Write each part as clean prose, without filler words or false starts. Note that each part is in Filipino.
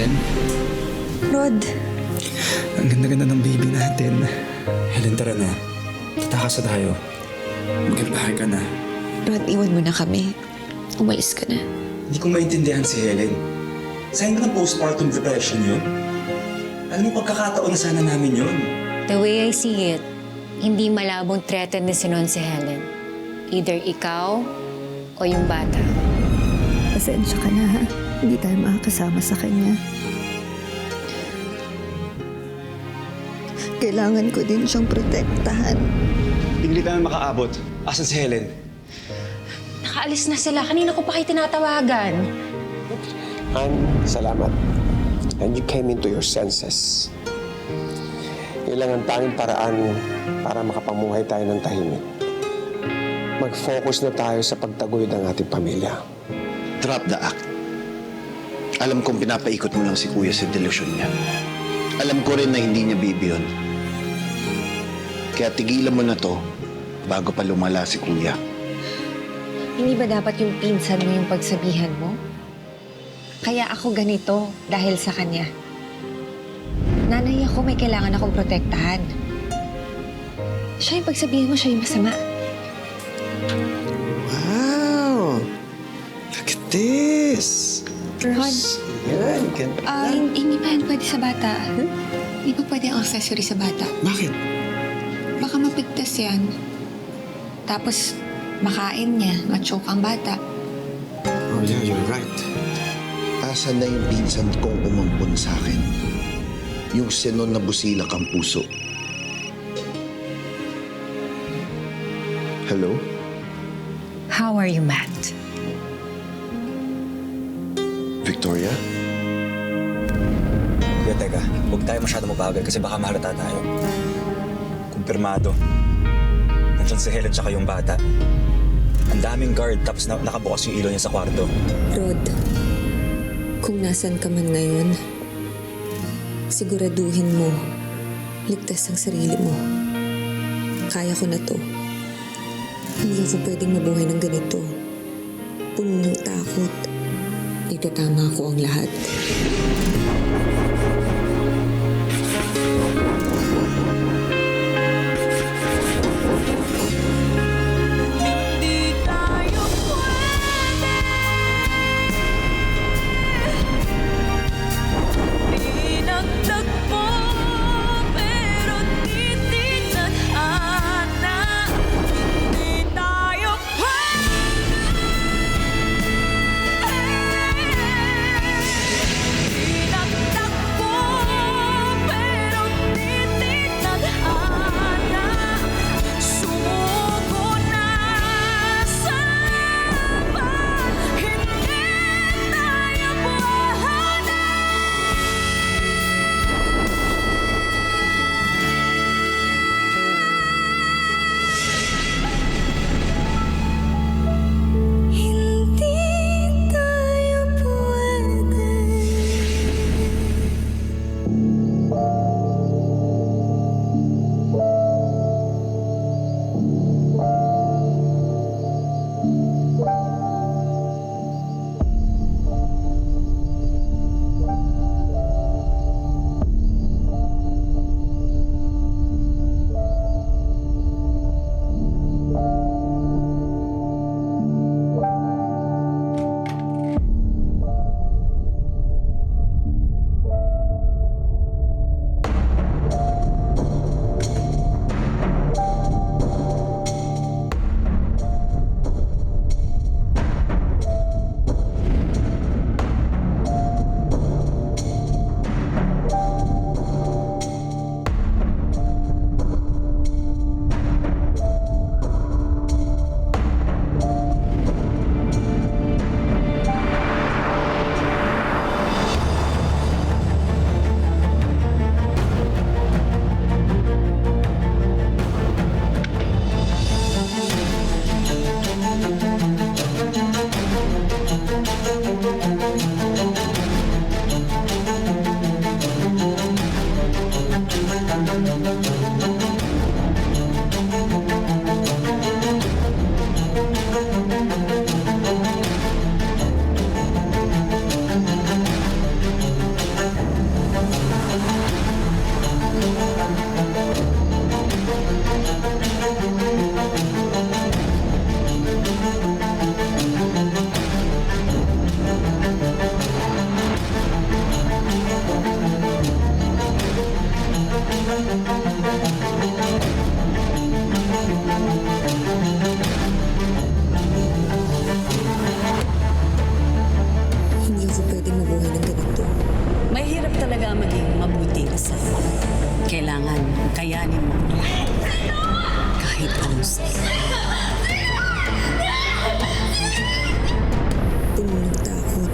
Helen? Rod, Ang ganda-ganda ng baby natin. Helen, tara na. Tatakas na tayo. Magkabahay ka na. Rod, iwan mo na kami. Umalis ka na. Hindi ko maintindihan si Helen. Sign ba ng postpartum depression yun? Alam mo, pagkakataon na sana namin yun. The way I see it, hindi malabong threatened na sinon si Helen. Either ikaw o yung bata. Pasensya ka na ha. Hindi tayo makakasama sa kanya. Kailangan ko din siyang protektahan. Hindi tayo makaabot. Asan si Helen? Nakaalis na sila. Kanina ko pa kayo tinatawagan. Han, salamat. And you came into your senses. Yun lang ang tanging paraan para makapamuhay tayo ng tahimik. Mag-focus na tayo sa pagtaguyod ng ating pamilya. Drop the act. Alam kong pinapaikot mo lang si Kuya sa delusyon niya. Alam ko rin na hindi niya bibi yun. Kaya tigilan mo na to bago pa lumala si Kuya. Hindi ba dapat yung pinsan mo yung pagsabihan mo? Kaya ako ganito dahil sa kanya. Nanay ako, may kailangan akong protektahan. Siya yung pagsabihan mo, siya yung masama. Wow! Look at this! Ron, Yan, ganda. hindi pa yan pwede sa bata. Hindi pa pwede ang accessory sa bata. Bakit? Baka mapigtas yan. Tapos, makain niya, ma-choke ang bata. Oh yeah, you're right. Asan na yung pinsan kong umampun sa akin? Yung sinon na busilak ang puso. Hello? How are you, Matt? Victoria? Kuya, teka. Huwag tayo masyado mabagal kasi baka mahalata tayo. Kumpirmado. Nandiyan si Helen tsaka yung bata. Ang daming guard tapos nakabukas yung ilaw niya sa kwarto. Rod, kung nasan ka man ngayon, siguraduhin mo, ligtas ang sarili mo. Kaya ko na to. Hindi ako pwedeng mabuhay ng ganito. Puno ng takot. Itatama ko ang lahat. Hindi ako pwedeng mabuhay ng ganito. Mahirap talaga maging mabuting asawa. Kailangan kayanin mo ang lahat. Kahit anong sakit. Puno ng takot.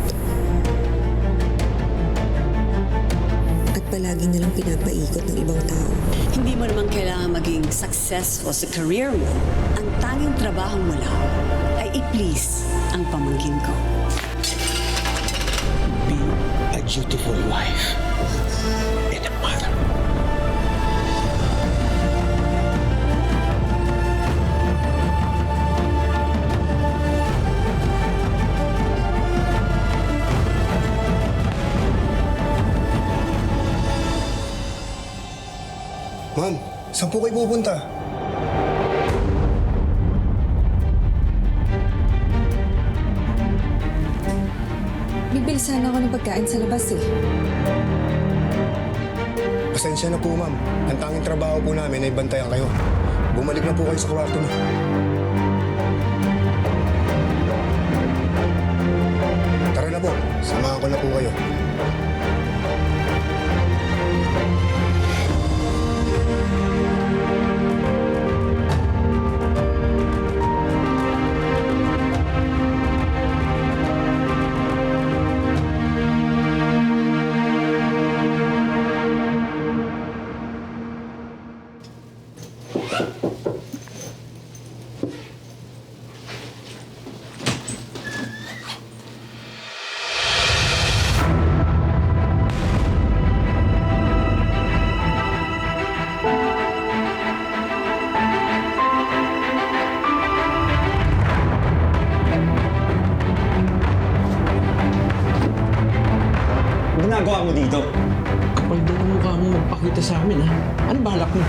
At palagi na lang pinapaikot ng ibang tao. Hindi mo naman kailangan maging successful sa career mo. Ang tanging trabaho mo lang ay i-please ang pamangkin ko. Be a dutiful wife and a mother. Ma'am, saan po kayo pupunta? Bibili sana ako ng pagkain sa labas eh. Pasensya na po, ma'am. Ang tanging trabaho po namin ay bantayan kayo. Bumalik na po kayo sa kwarto niyo. Tara na po. Samahan ko na po kayo. Ginagawa mo dito? Kapal din ang mukha mo magpakita sa amin, ha? Ano balak mo?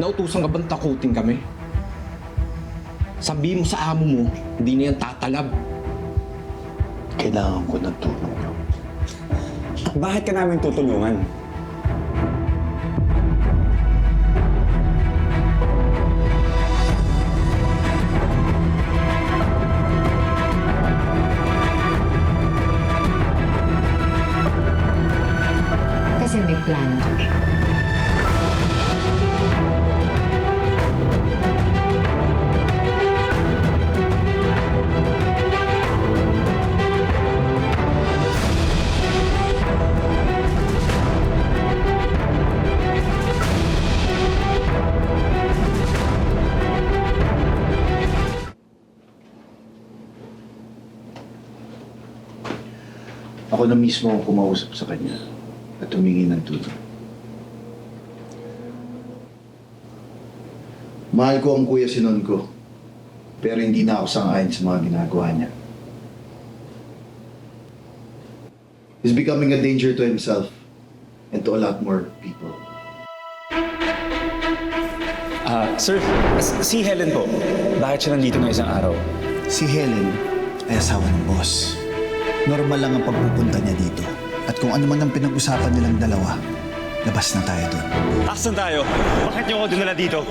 Nautusan ka bang takutin kami? Sabi mo sa amo mo, hindi na yan tatalab. Kailangan ko ng tulong niyo. At bakit ka namin tutulungan? Kasi may plano kami. Ako na mismo ang kumausap sa kanya at humingi ng tulong. Mahal ko ang Kuya Sinon ko, pero hindi na ako sang-ayon sa mga ginagawa niya. He's becoming a danger to himself and to a lot more people. Sir, si Helen po. Bakit siya nandito ng isang araw? Si Helen ay asawa ng boss. Normal lang ang pagpupunta niya dito. At kung ano man ang pinag-usapan nilang dalawa, labas na tayo doon. Asan tayo? Bakit niyo ako dinala dito?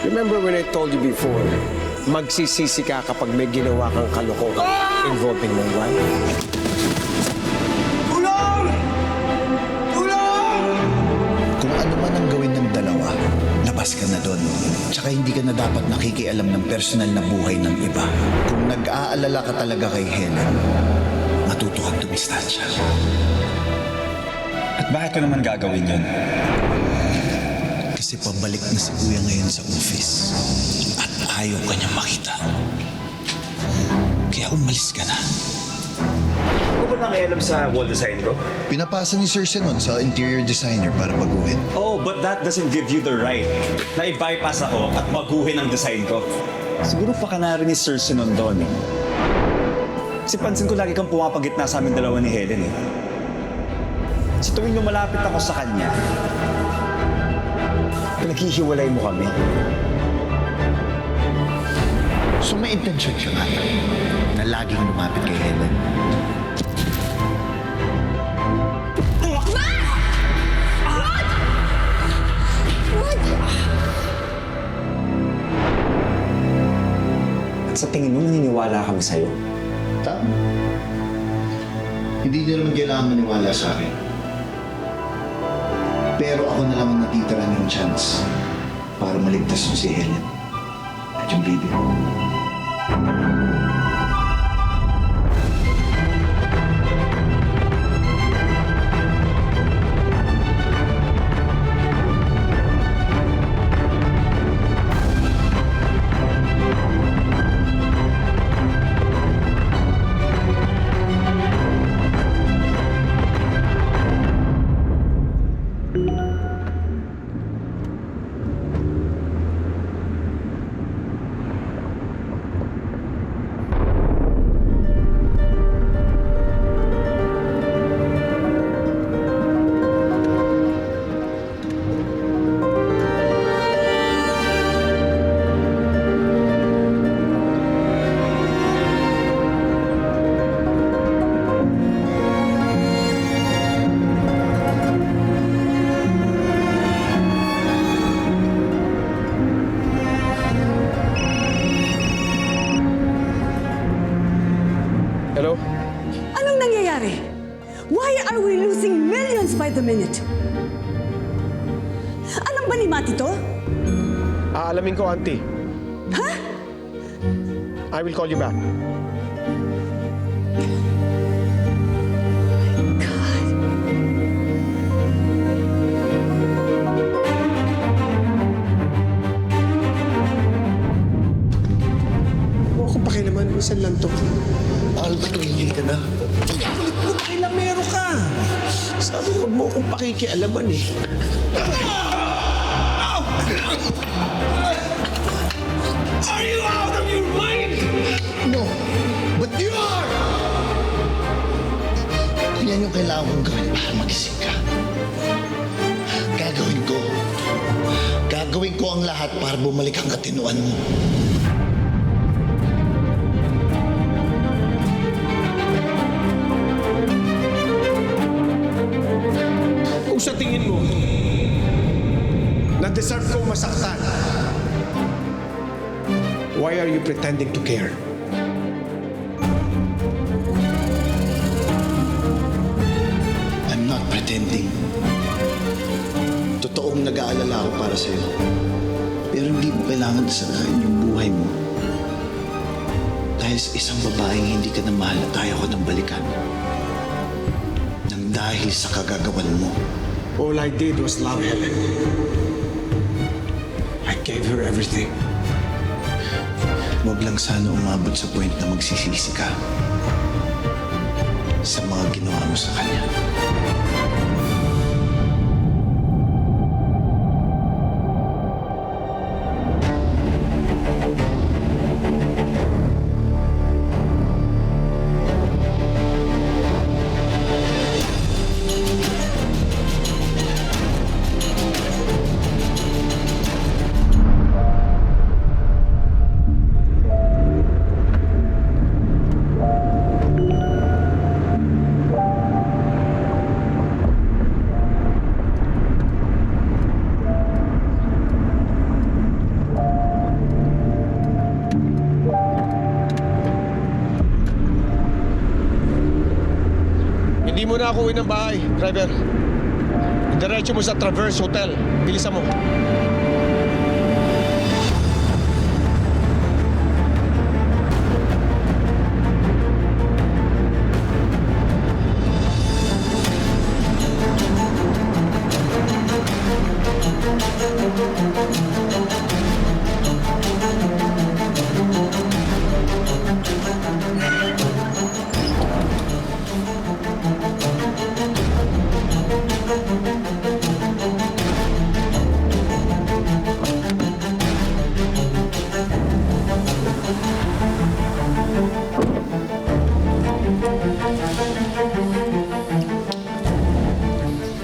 Remember when I told you before, magsisisi ka kapag may ginawa kang kalokohan involving my wife? Kung ano man ang gawin ng dalawa, labas ka na doon. Tsaka hindi ka na dapat nakikialam ng personal na buhay ng iba. Kung nag-aalala ka talaga kay Helen, matuto kang tumistansya. At bakit ko naman gagawin yun? Kasi pabalik na si Kuya ngayon sa office at ayaw ka niya makita. Kaya umalis ka na. Ano ba nakialam sa wall design ko? Pinapasa ni Sir Sinon sa interior designer para baguhin. Oh, but that doesn't give you the right na i-bypass ako at baguhin ang design ko. Siguro pa ka na rin ni Sir Sinon doon. Kasi pansin ko lagi kang pumapagitna sa amin dalawa ni Helen eh. Sa tuwing lumalapit ako sa kanya, pinaghihiwalay mo kami. So may intensyon siya nga na laging lumapit kay Helen. Sa tingin mo, naniniwala kami sa'yo. Tama. Hindi niyo naman kailangan maniwala sa akin. Pero ako na lang ang natitira ng chance para maligtas mo si Helen at yung baby ko. Hello? Anong nangyayari? Why are we losing millions by the minute? Alam ba ni Mati to? Aalamin ko, Auntie. Ha? I will call you back. God. Huwag ko pakilaman. Minsan lang to. Albert, tumigil ka na. Pakilamero ka. Sabi mo, huwag mo akong pakikialaman eh. Are you out of your mind? No, but you are! Yan yung kailangan kong gawin para magising ka. Gagawin ko. Gagawin ko ang lahat para bumalik ang katinuan mo. Kung sa tingin mo, na-deserve kong masaktan, why are you pretending to care? I'm not pretending. Totoong nag-aalala ako para sa'yo. Pero hindi mo kailangan dasalain yung buhay mo. Dahil sa isang babaeng hindi ka na mahal at ayaw ko nang balikan. Nang dahil sa kagagawan mo. All I did was love Helen. I gave her everything. Huwag lang sana umabot sa point na magsisisi ka sa mga ginawa mo sa kanya. Hindi mo na ako uwi ng bahay, driver. Diretso mo sa Traverse Hotel. Bilisan mo.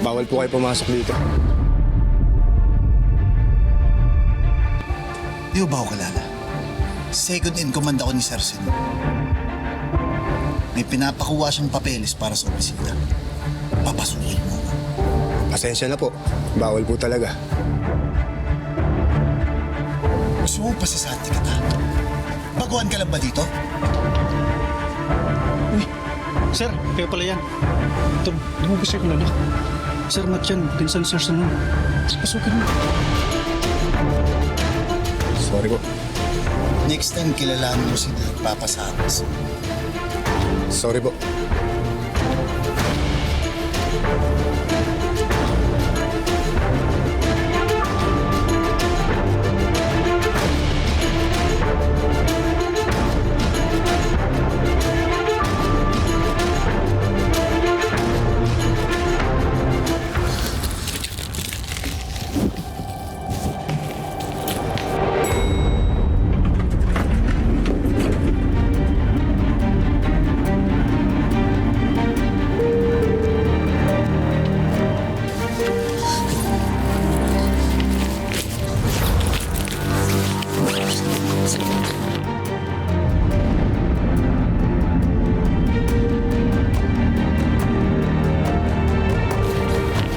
Bawal po kayo pumasok dito. Di ba ako kalala? Second in command ako ni Sir Sino. May pinapakuha siyang papeles para sa opisina. Papasukin mo. Pasensya na po. Bawal po talaga. Gusto mo pasasanti kita? Baguhan ka lang ba dito? Sir, kayo pala yan. Ito, lumabas kayo kung anak. Sir, Matt yan. Pinsan Sir Sanon. Pasukin mo. Sorry po. Next time, kilalanin mo sila nagpapasatas. Sorry po.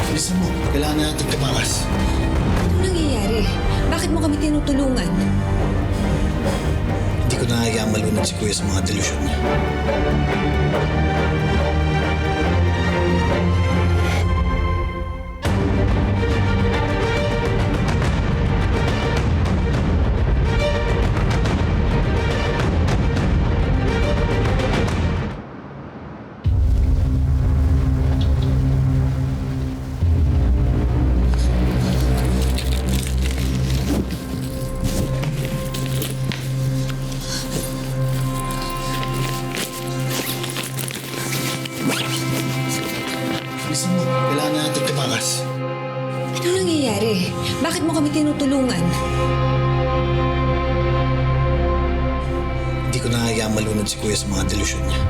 Bilisan mo. Kailangan na natin tumakas. Ano nangyayari? Bakit mo kami tinutulungan? Hindi ko na hayaan malunod si Kuya sa mga delusyon niya. Bilisan mo. Kailangan na natin tumakas. Ano nangyayari? Bakit mo kami tinutulungan? Hindi ko na hayaan malunod si Kuya sa mga delusyon niya.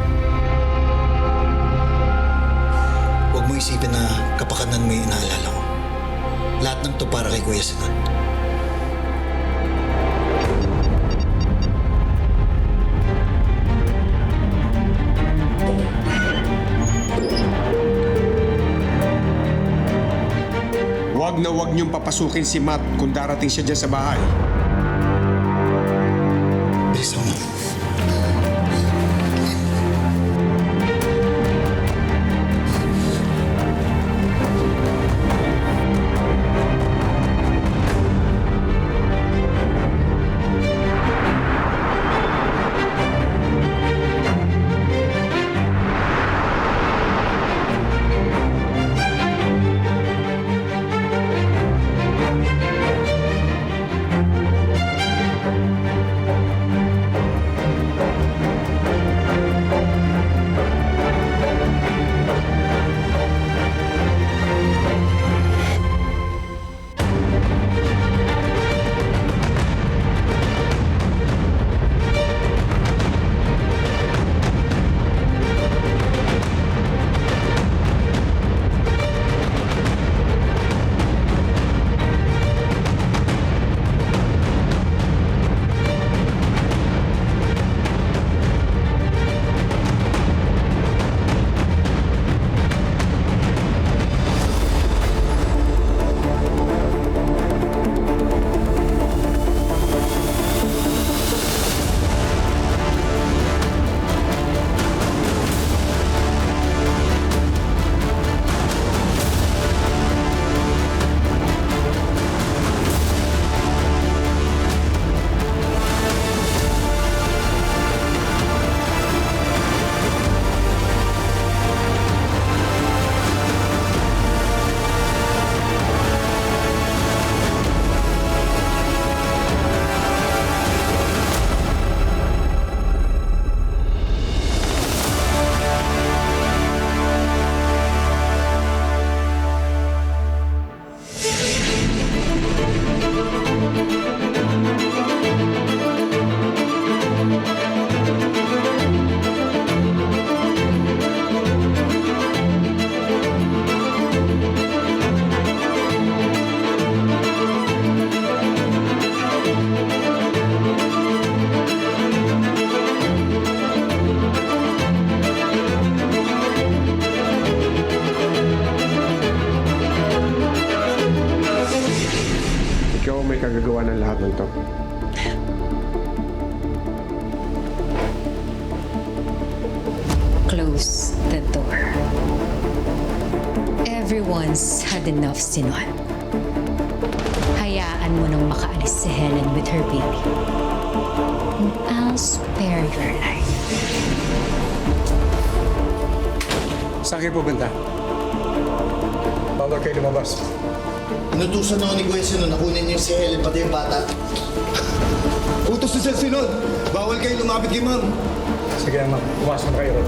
Huwag mo isipin na kapakanan mo yung inaalala ko. Lahat ng to para kay Kuya Sinan. Huwag na huwag niyong papasukin si Matt kung darating siya dyan sa bahay. Bilisan mo. once had enough, Sinon. Hayaan mo nang makaalis si Helen with her baby. And I'll spare your life. Saan kayo pupunta? Bawal kayo lumabas. Inutusan ako ni Kuya Sinon na kunin niyo si Helen pati yung bata. Utos ni Sir Sinon! Bawal kayo lumapit kay ma'am! Sige ma'am, pumasok na kayo ron.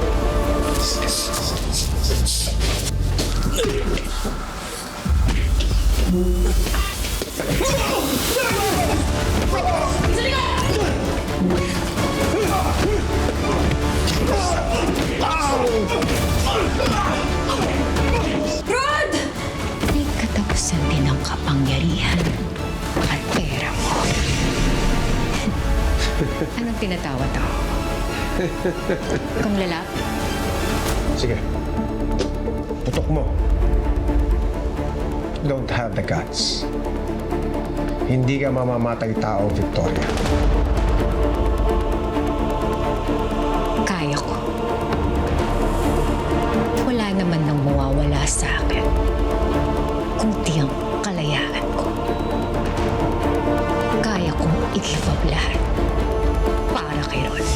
May katapusan din ang kapangyarihan at pera mo. Anong tinatawa to? Kung lalaki? Sige. Tutok mo. Don't have the guts. Hindi ka mamamatay tao, Victoria. Kaya ko. Wala naman nang mawawala sa akin. Kundi ang kalayaan ko. Kaya kong i-give up lahat para kay Rod.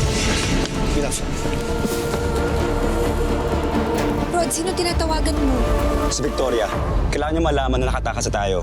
Rod, sino tinatawagan mo? Si Victoria, kailangan niyo malaman na nakatakas na tayo.